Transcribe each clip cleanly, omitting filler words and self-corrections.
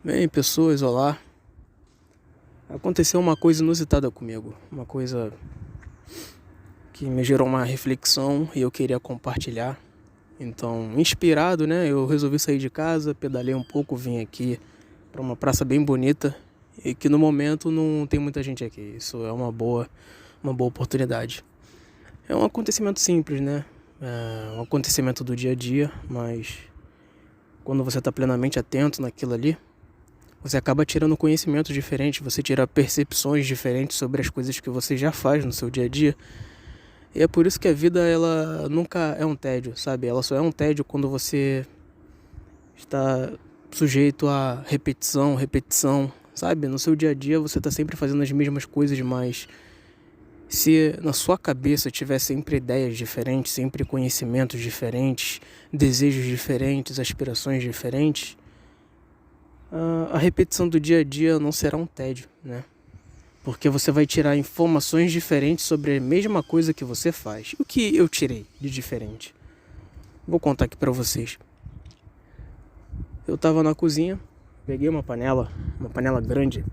Bem, pessoas, olá. Aconteceu uma coisa inusitada comigo, uma coisa que me gerou uma reflexão e eu queria compartilhar. Então, inspirado, né, eu resolvi sair de casa, pedalei um pouco, vim aqui para uma praça bem bonita e que no momento não tem muita gente aqui. Isso é uma boa oportunidade. É um acontecimento simples, né? É um acontecimento do dia a dia, mas quando você está plenamente atento naquilo ali, você acaba tirando conhecimentos diferentes, você tira percepções diferentes sobre as coisas que você já faz no seu dia a dia. E é por isso que a vida, ela nunca é um tédio, sabe? Ela só é um tédio quando você está sujeito a repetição, sabe? No seu dia a dia você está sempre fazendo as mesmas coisas, mas se na sua cabeça tiver sempre ideias diferentes, sempre conhecimentos diferentes, desejos diferentes, aspirações diferentes, a repetição do dia a dia não será um tédio, né? Porque você vai tirar informações diferentes sobre a mesma coisa que você faz. O que eu tirei de diferente? Vou contar aqui pra vocês. Eu tava na cozinha, peguei uma panela grande.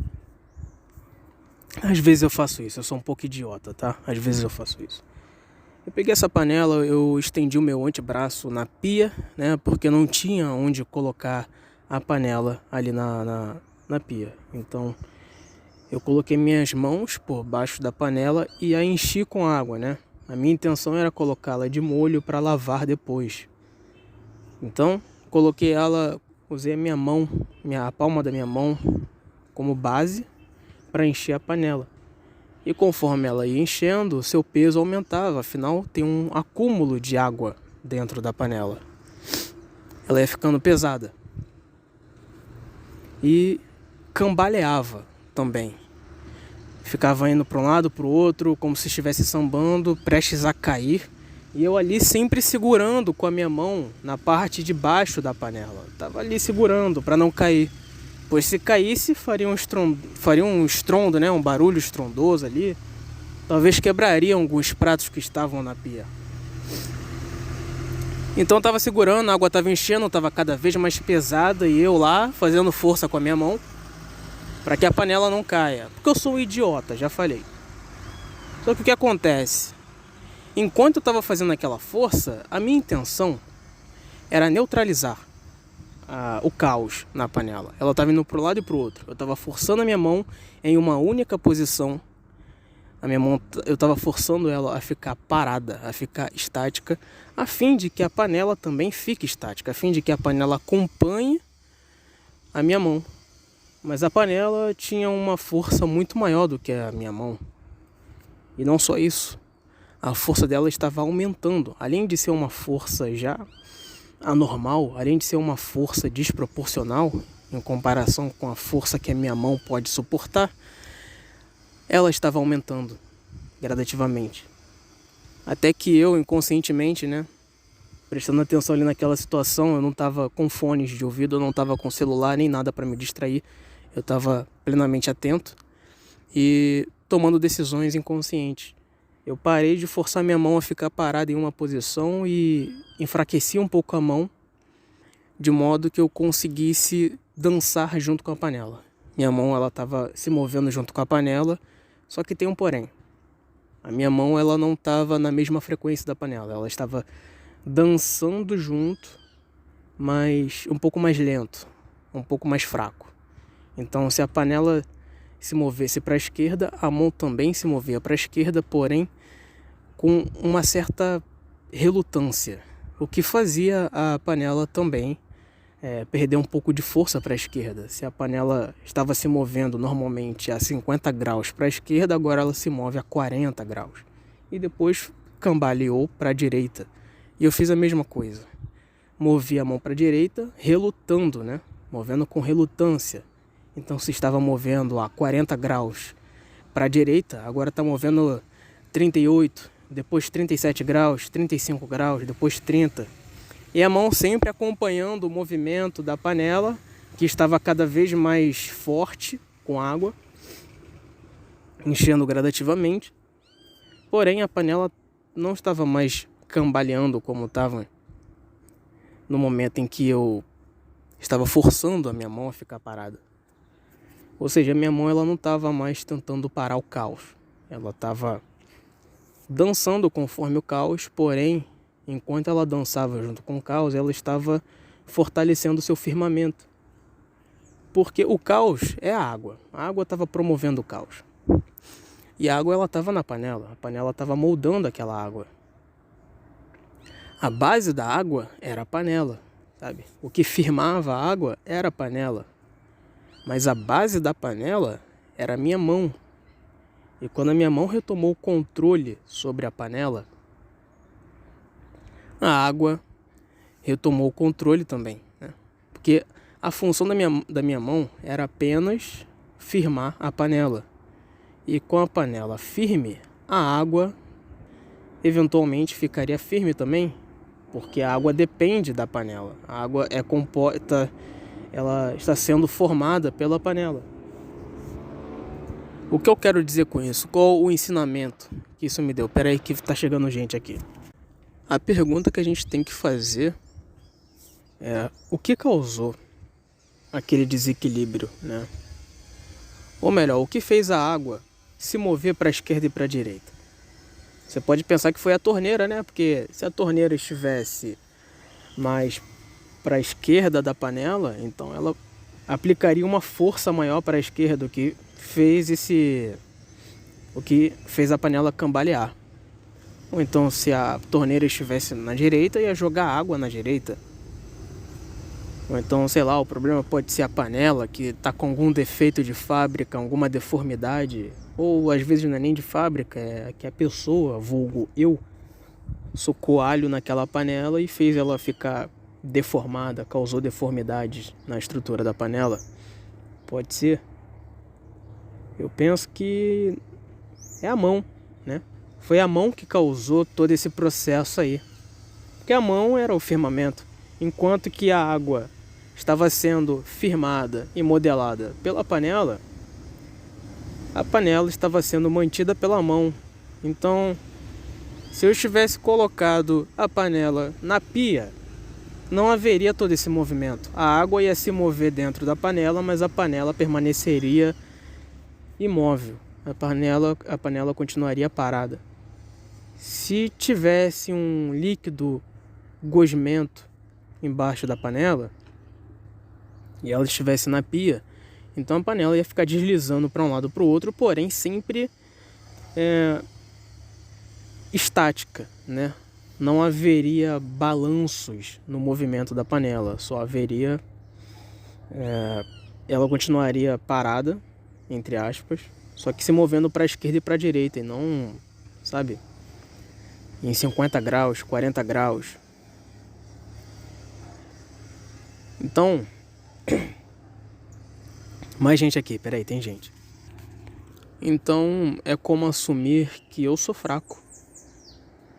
Às vezes eu faço isso, eu sou um pouco idiota, tá? Às vezes eu faço isso. Eu peguei essa panela, eu estendi o meu antebraço na pia, né? Porque não tinha onde colocar a panela ali na pia. Então eu coloquei minhas mãos por baixo da panela e a enchi com água, né? A minha intenção era colocá-la de molho para lavar depois. Então coloquei ela, usei a minha mão, a palma da minha mão como base para encher a panela. E conforme ela ia enchendo, seu peso aumentava, afinal tem um acúmulo de água dentro da panela. Ela ia ficando pesada. E cambaleava também. Ficava indo para um lado, para o outro, como se estivesse sambando, prestes a cair. E eu ali sempre segurando com a minha mão na parte de baixo da panela. Tava ali segurando para não cair. Pois se caísse, faria um estrondo, né? Um barulho estrondoso ali. Talvez quebraria alguns pratos que estavam na pia. Então eu tava segurando, a água tava enchendo, tava cada vez mais pesada. E eu lá, fazendo força com a minha mão para que a panela não caia. Porque eu sou um idiota, já falei. Só que o que acontece? Enquanto eu estava fazendo aquela força, a minha intenção era neutralizar o caos na panela. Ela estava indo para um lado e para o outro. Eu estava forçando a minha mão em uma única posição. A minha mão, eu estava forçando ela a ficar parada, a ficar estática, a fim de que a panela também fique estática, a fim de que a panela acompanhe a minha mão. Mas a panela tinha uma força muito maior do que a minha mão. E não só isso. A força dela estava aumentando. Além de ser uma força já anormal, além de ser uma força desproporcional em comparação com a força que a minha mão pode suportar, ela estava aumentando gradativamente. Até que eu, inconscientemente, né, prestando atenção ali naquela situação, eu não estava com fones de ouvido, eu não estava com celular nem nada para me distrair. Eu estava plenamente atento e tomando decisões inconscientes. Eu parei de forçar minha mão a ficar parada em uma posição e enfraqueci um pouco a mão, de modo que eu conseguisse dançar junto com a panela. Minha mão, ela estava se movendo junto com a panela, só que tem um porém. A minha mão, ela não estava na mesma frequência da panela, ela estava dançando junto, mas um pouco mais lento, um pouco mais fraco. Então, se a panela se movesse para a esquerda, a mão também se movia para a esquerda, porém com uma certa relutância, o que fazia a panela também perder um pouco de força para a esquerda. Se a panela estava se movendo normalmente a 50 graus para a esquerda, agora ela se move a 40 graus. E depois cambaleou para a direita. E eu fiz a mesma coisa. Movi a mão para a direita, relutando, né? Movendo com relutância. Então se estava movendo a 40 graus para a direita, agora está movendo 38, depois 37 graus, 35 graus, depois 30. E a mão sempre acompanhando o movimento da panela, que estava cada vez mais forte com água, enchendo gradativamente. Porém a panela não estava mais cambaleando como estava no momento em que eu estava forçando a minha mão a ficar parada. Ou seja, a minha mão ela não estava mais tentando parar o caos. Ela estava dançando conforme o caos, porém, enquanto ela dançava junto com o caos, ela estava fortalecendo o seu firmamento. Porque o caos é a água. A água estava promovendo o caos. E a água ela estava na panela. A panela estava moldando aquela água. A base da água era a panela, sabe? O que firmava a água era a panela. Mas a base da panela era a minha mão. E quando a minha mão retomou o controle sobre a panela, a água retomou o controle também, né? Porque a função da minha mão era apenas firmar a panela. E com a panela firme, a água eventualmente ficaria firme também, porque a água depende da panela. A água é composta, ela está sendo formada pela panela. O que eu quero dizer com isso? Qual o ensinamento que isso me deu? Pera aí que tá chegando gente aqui. A pergunta que a gente tem que fazer é: o que causou aquele desequilíbrio, né? Ou melhor, o que fez a água se mover para a esquerda e para a direita? Você pode pensar que foi a torneira, né? Porque se a torneira estivesse mais para a esquerda da panela, então ela aplicaria uma força maior para a esquerda, o que fez a panela cambalear. Ou então, se a torneira estivesse na direita, ia jogar água na direita. Ou então, sei lá, o problema pode ser a panela que está com algum defeito de fábrica, alguma deformidade. Ou às vezes não é nem de fábrica, é que a pessoa, vulgo eu, socou alho naquela panela e fez ela ficar deformada, causou deformidades na estrutura da panela. Pode ser. Eu penso que é a mão, né? Foi a mão que causou todo esse processo aí. Porque a mão era o firmamento. Enquanto que a água estava sendo firmada e modelada pela panela, a panela estava sendo mantida pela mão. Então, se eu tivesse colocado a panela na pia, não haveria todo esse movimento. A água ia se mover dentro da panela, mas a panela permaneceria imóvel. A panela continuaria parada. Se tivesse um líquido gosmento embaixo da panela e ela estivesse na pia, então a panela ia ficar deslizando para um lado para o outro, porém sempre estática, né? Não haveria balanços no movimento da panela, só haveria ela continuaria parada, entre aspas, só que se movendo para a esquerda e para a direita, e não, sabe, em 50 graus, 40 graus. Então, mais gente aqui, peraí, tem gente. Então, é como assumir que eu sou fraco.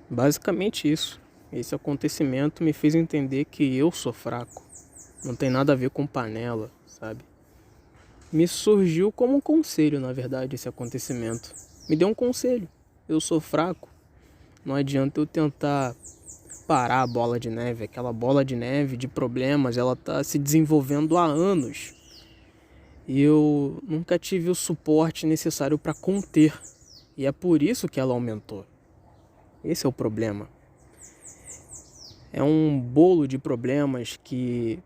Basicamente isso. Esse acontecimento me fez entender que eu sou fraco. Não tem nada a ver com panela, sabe? Me surgiu como um conselho, na verdade, esse acontecimento. Me deu um conselho. Eu sou fraco. Não adianta eu tentar parar a bola de neve. Aquela bola de neve de problemas, ela tá se desenvolvendo há anos. E eu nunca tive o suporte necessário para conter. E é por isso que ela aumentou. Esse é o problema. É um bolo de problemas que,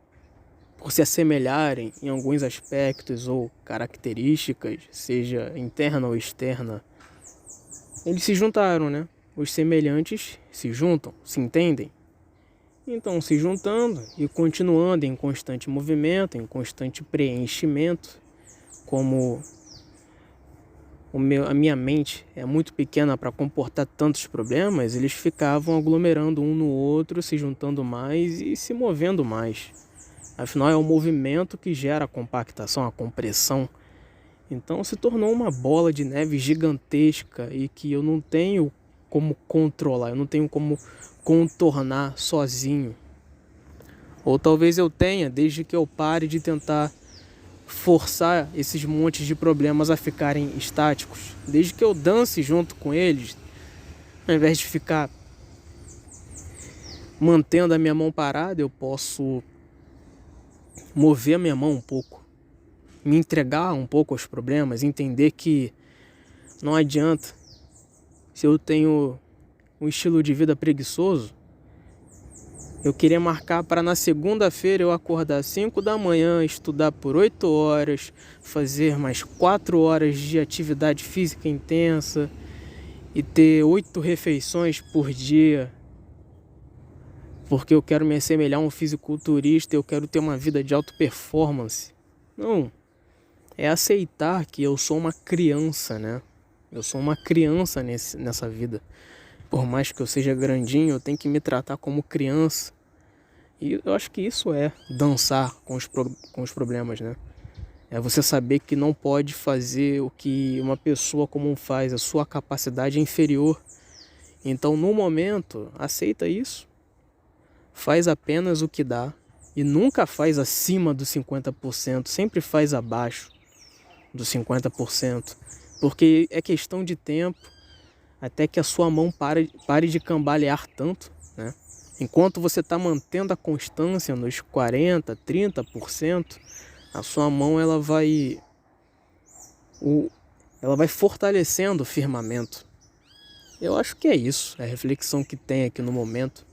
por se assemelharem em alguns aspectos ou características, seja interna ou externa, eles se juntaram, né? Os semelhantes se juntam, se entendem. Então, se juntando e continuando em constante movimento, em constante preenchimento, como a minha mente é muito pequena para comportar tantos problemas, eles ficavam aglomerando um no outro, se juntando mais e se movendo mais. Afinal, é o movimento que gera a compactação, a compressão. Então, se tornou uma bola de neve gigantesca e que eu não tenho como controlar, eu não tenho como contornar sozinho. Ou talvez eu tenha, desde que eu pare de tentar forçar esses montes de problemas a ficarem estáticos. Desde que eu dance junto com eles, ao invés de ficar mantendo a minha mão parada, eu posso mover a minha mão um pouco, me entregar um pouco aos problemas, entender que não adianta, se eu tenho um estilo de vida preguiçoso, eu queria marcar para na segunda-feira eu acordar às 5 da manhã, estudar por 8 horas, fazer mais 4 horas de atividade física intensa e ter 8 refeições por dia, porque eu quero me assemelhar a um fisiculturista, eu quero ter uma vida de alta performance. Não, é aceitar que eu sou uma criança, né? Eu sou uma criança nessa vida. Por mais que eu seja grandinho, eu tenho que me tratar como criança. E eu acho que isso é dançar com os problemas, né? É você saber que não pode fazer o que uma pessoa comum faz, a sua capacidade é inferior. Então, no momento, aceita isso. Faz apenas o que dá. E nunca faz acima dos 50%, sempre faz abaixo dos 50%. Porque é questão de tempo até que a sua mão pare de cambalear tanto, né? Enquanto você está mantendo a constância nos 40%, 30%, a sua mão ela vai fortalecendo o firmamento. Eu acho que é isso, é a reflexão que tem aqui no momento.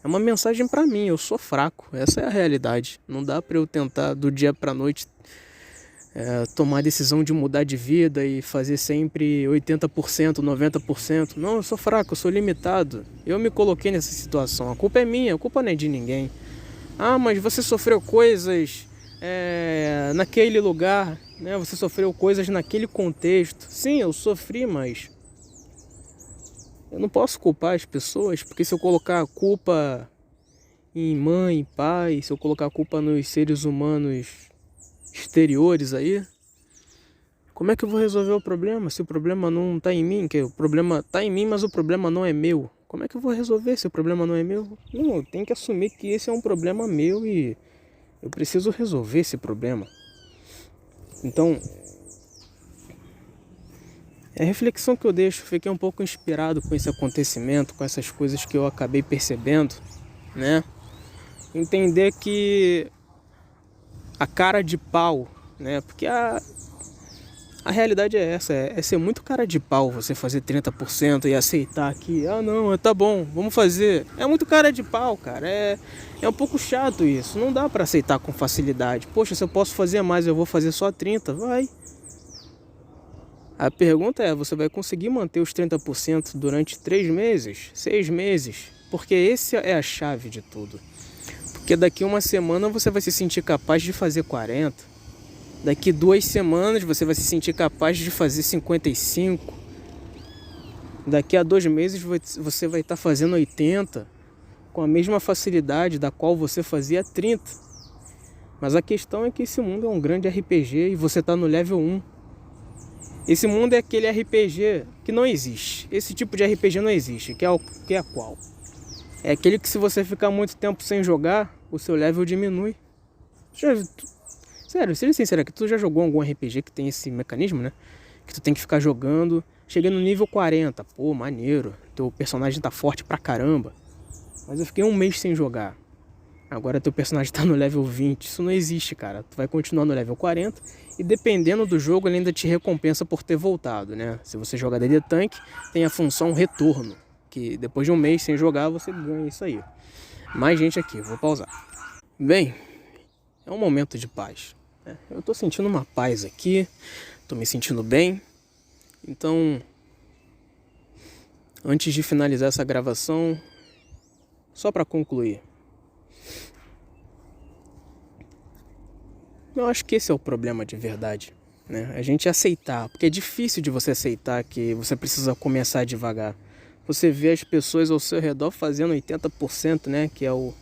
É uma mensagem para mim, eu sou fraco, essa é a realidade. Não dá para eu tentar do dia para a noite tomar a decisão de mudar de vida e fazer sempre 80%, 90%. Não, eu sou fraco, eu sou limitado. Eu me coloquei nessa situação, a culpa é minha, a culpa não é de ninguém. Ah, mas você sofreu coisas naquele lugar, né? Você sofreu coisas naquele contexto. Sim, eu sofri, mas eu não posso culpar as pessoas, porque se eu colocar a culpa em mãe, pai, se eu colocar a culpa nos seres humanos exteriores aí, como é que eu vou resolver o problema se o problema não tá em mim? Que o problema tá em mim, mas o problema não é meu. Como é que eu vou resolver se o problema não é meu? Não, eu tenho que assumir que esse é um problema meu e eu preciso resolver esse problema. Então, é a reflexão que eu deixo. Fiquei um pouco inspirado com esse acontecimento, com essas coisas que eu acabei percebendo, né? Entender que a cara de pau, né? Porque a realidade é essa, é ser muito cara de pau você fazer 30% e aceitar que, não, tá bom, vamos fazer. É muito cara de pau, cara, é um pouco chato isso, não dá pra aceitar com facilidade. Poxa, se eu posso fazer mais, eu vou fazer só 30%, vai. A pergunta é, você vai conseguir manter os 30% durante 3 meses, 6 meses? Porque essa é a chave de tudo. Porque daqui uma semana você vai se sentir capaz de fazer 40%. Daqui 2 semanas você vai se sentir capaz de fazer 55%. Daqui a 2 meses você vai estar fazendo 80%. Com a mesma facilidade da qual você fazia 30%. Mas a questão é que esse mundo é um grande RPG e você está no level 1. Esse mundo é aquele RPG que não existe. Esse tipo de RPG não existe. Que é qual? É aquele que se você ficar muito tempo sem jogar, o seu level diminui. Sério, seja sincero, que tu já jogou algum RPG que tem esse mecanismo, né? Que tu tem que ficar jogando. Cheguei no nível 40. Pô, maneiro. Teu personagem tá forte pra caramba. Mas eu fiquei 1 mês sem jogar. Agora teu personagem tá no level 20. Isso não existe, cara. Tu vai continuar no level 40. E dependendo do jogo, ele ainda te recompensa por ter voltado, né? Se você joga DD Tank, tem a função retorno. Que depois de 1 mês sem jogar, você ganha isso aí. Mais gente aqui, vou pausar. Bem, é um momento de paz. Eu tô sentindo uma paz aqui. Tô me sentindo bem. Então, antes de finalizar essa gravação, só para concluir, eu acho que esse é o problema de verdade, né? A gente aceitar, porque é difícil de você aceitar que você precisa começar devagar. Você vê as pessoas ao seu redor fazendo 80%, né? Que é o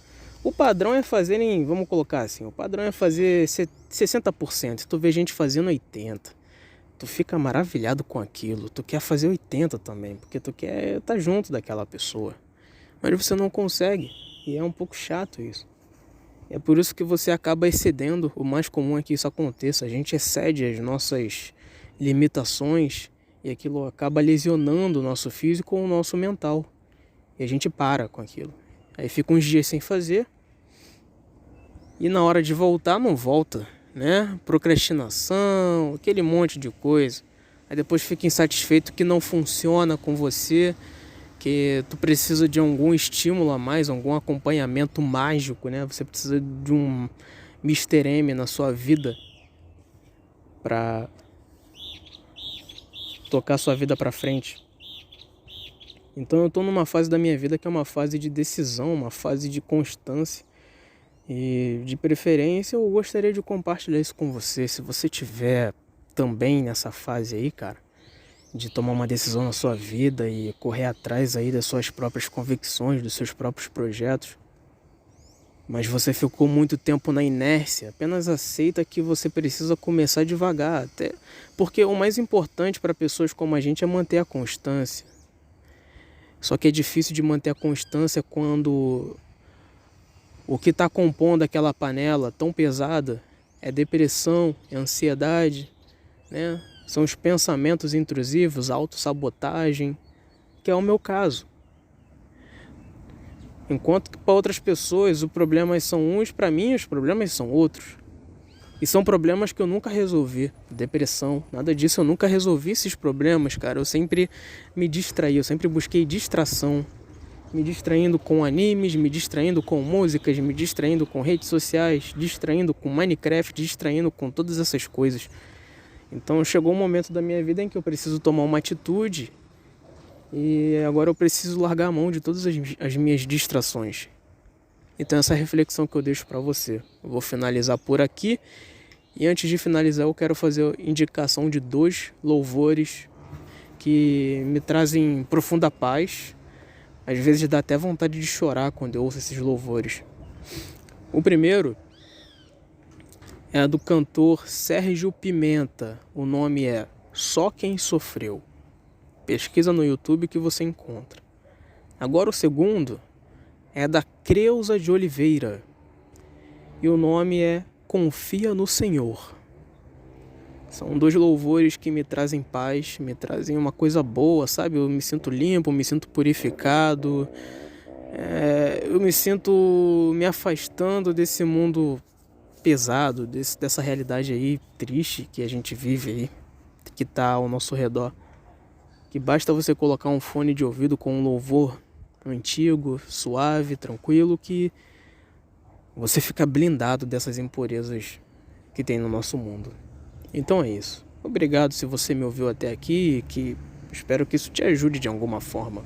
padrão é fazerem, vamos colocar assim, o padrão é fazer 60%. Tu vê gente fazendo 80%. Tu fica maravilhado com aquilo. Tu quer fazer 80% também, porque tu quer estar junto daquela pessoa. Mas você não consegue. E é um pouco chato isso. É por isso que você acaba excedendo. O mais comum é que isso aconteça. A gente excede as nossas limitações e aquilo acaba lesionando o nosso físico ou o nosso mental. E a gente para com aquilo. Aí fica uns dias sem fazer. e na hora de voltar não volta, né? Procrastinação, aquele monte de coisa. Aí depois fica insatisfeito que não funciona com você, que tu precisa de algum estímulo a mais, algum acompanhamento mágico, né? Você precisa de um Mr. M na sua vida para tocar sua vida para frente. Então eu tô numa fase da minha vida que é uma fase de decisão, uma fase de constância. E de preferência eu gostaria de compartilhar isso com você. Se você tiver também nessa fase aí, cara, de tomar uma decisão na sua vida e correr atrás aí das suas próprias convicções, dos seus próprios projetos, mas você ficou muito tempo na inércia, apenas aceita que você precisa começar devagar, até porque o mais importante para pessoas como a gente é manter a constância. Só que é difícil de manter a constância quando o que está compondo aquela panela tão pesada é depressão, é ansiedade, né? São os pensamentos intrusivos, a autossabotagem, que é o meu caso. Enquanto que para outras pessoas os problemas são uns, para mim os problemas são outros. E são problemas que eu nunca resolvi. Depressão, nada disso, eu nunca resolvi esses problemas, cara. Eu sempre me distraí, eu sempre busquei distração. Me distraindo com animes, me distraindo com músicas, me distraindo com redes sociais, distraindo com Minecraft, distraindo com todas essas coisas. Então chegou um momento da minha vida em que eu preciso tomar uma atitude e agora eu preciso largar a mão de todas as minhas distrações. Então essa é a reflexão que eu deixo para você. Eu vou finalizar por aqui e antes de finalizar eu quero fazer a indicação de 2 louvores que me trazem profunda paz. Às vezes dá até vontade de chorar quando eu ouço esses louvores. O primeiro é do cantor Sérgio Pimenta. O nome é Só Quem Sofreu. Pesquisa no YouTube que você encontra. Agora o segundo é da Creuza de Oliveira. E o nome é Confia no Senhor. São 2 louvores que me trazem paz, me trazem uma coisa boa, sabe? Eu me sinto limpo, me sinto purificado. Eu me sinto me afastando desse mundo pesado, dessa realidade aí triste que a gente vive aí, que tá ao nosso redor. Que basta você colocar um fone de ouvido com um louvor antigo, suave, tranquilo, que você fica blindado dessas impurezas que tem no nosso mundo. Então é isso. Obrigado se você me ouviu até aqui, que espero que isso te ajude de alguma forma.